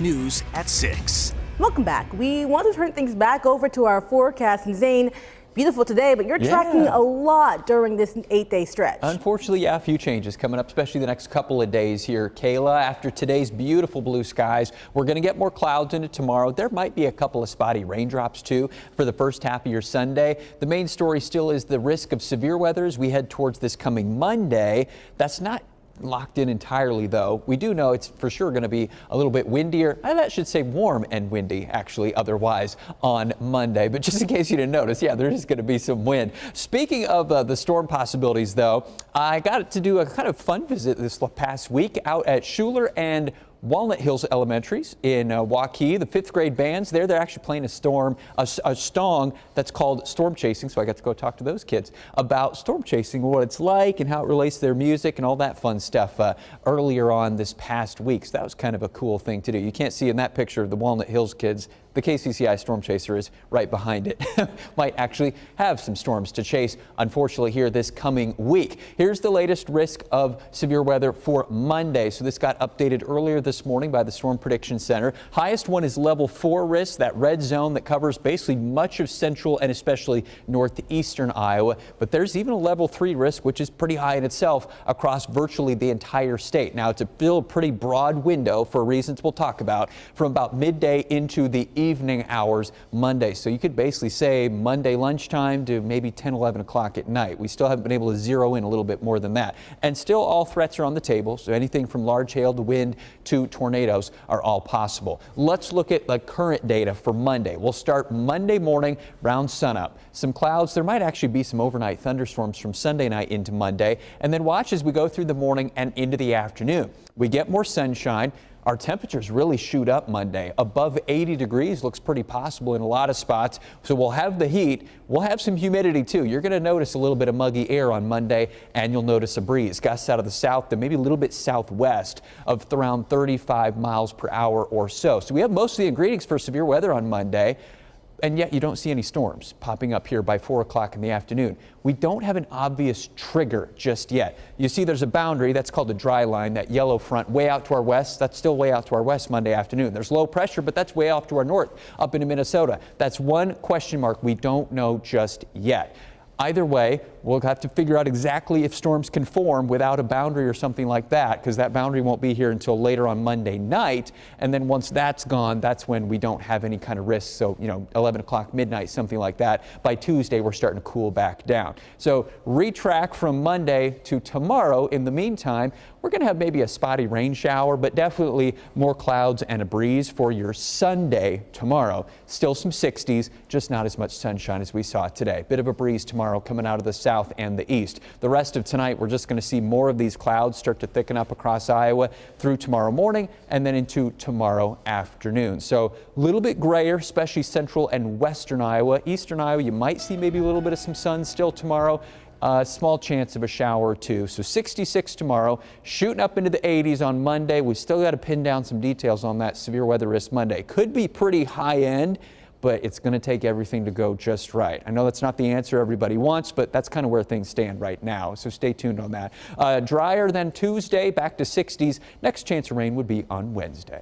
News at 6. Welcome back. We want to turn things back over to our forecast. And Zane, beautiful today, but you're tracking a lot during this 8-day stretch. Unfortunately, yeah, a few changes coming up, especially the next couple of days here. Kayla, after today's beautiful blue skies, we're going to get more clouds into tomorrow. There might be a couple of spotty raindrops, too, for the first half of your Sunday. The main story still is the risk of severe weather as we head towards this coming Monday. That's not locked in entirely, though. We do know it's for sure going to be a little bit windier. That should say warm and windy, actually, otherwise on Monday. But just in case you didn't notice, yeah, there's going to be some wind. Speaking of the storm possibilities, though, I got to do a kind of fun visit this past week out at Schuler and Walnut Hills Elementaries in Waukee. The 5th grade bands there, they're actually playing a song that's called Stormchasing. So I got to go talk to those kids about storm chasing, what it's like and how it relates to their music and all that fun stuff earlier on this past week. So that was kind of a cool thing to do. You can't see in that picture of the Walnut Hills kids. The KCCI Storm Chaser is right behind it. Might actually have some storms to chase, unfortunately, here this coming week. Here's the latest risk of severe weather for Monday. So this got updated earlier this morning by the Storm Prediction Center. Highest one is level 4 risk, that red zone that covers basically much of central and especially northeastern Iowa. But there's even a level 3 risk, which is pretty high in itself across virtually the entire state. Now, it's a pretty broad window for reasons we'll talk about from about midday into the evening hours Monday. So you could basically say Monday lunchtime to maybe 10, 11 o'clock at night. We still haven't been able to zero in a little bit more than that. And still all threats are on the table. So anything from large hail to wind to tornadoes are all possible. Let's look at the current data for Monday. We'll start Monday morning around sunup. Some clouds. There might actually be some overnight thunderstorms from Sunday night into Monday. And then watch as we go through the morning and into the afternoon. We get more sunshine. Our temperatures really shoot up Monday. Above 80 degrees looks pretty possible in a lot of spots. So we'll have the heat. We'll have some humidity, too. You're going to notice a little bit of muggy air on Monday, and you'll notice a breeze. Gusts out of the south and maybe a little bit southwest of around 35 miles per hour or so. So we have most of the ingredients for severe weather on Monday. And yet you don't see any storms popping up here by 4 o'clock in the afternoon. We don't have an obvious trigger just yet. You see there's a boundary that's called a dry line, that yellow front way out to our west. That's still way out to our west Monday afternoon. There's low pressure, but that's way off to our north up into Minnesota. That's one question mark we don't know just yet. Either way, we'll have to figure out exactly if storms can form without a boundary or something like that, because that boundary won't be here until later on Monday night. And then once that's gone, that's when we don't have any kind of risk. So, 11 o'clock, midnight, something like that. By Tuesday, we're starting to cool back down. So retrack from Monday to tomorrow. In the meantime, we're going to have maybe a spotty rain shower, but definitely more clouds and a breeze for your Sunday tomorrow. Still some 60s, just not as much sunshine as we saw today. Bit of a breeze tomorrow coming out of the south and the east. The rest of tonight, we're just going to see more of these clouds start to thicken up across Iowa through tomorrow morning and then into tomorrow afternoon. So a little bit grayer, especially central and western Iowa. Eastern Iowa, you might see maybe a little bit of some sun still tomorrow. Small chance of a shower or two. So 66 tomorrow, shooting up into the 80s on Monday. We still got to pin down some details on that severe weather risk Monday. Could be pretty high end, but it's going to take everything to go just right. I know that's not the answer everybody wants, but that's kind of where things stand right now. So stay tuned on that. Drier than Tuesday, back to 60s. Next chance of rain would be on Wednesday.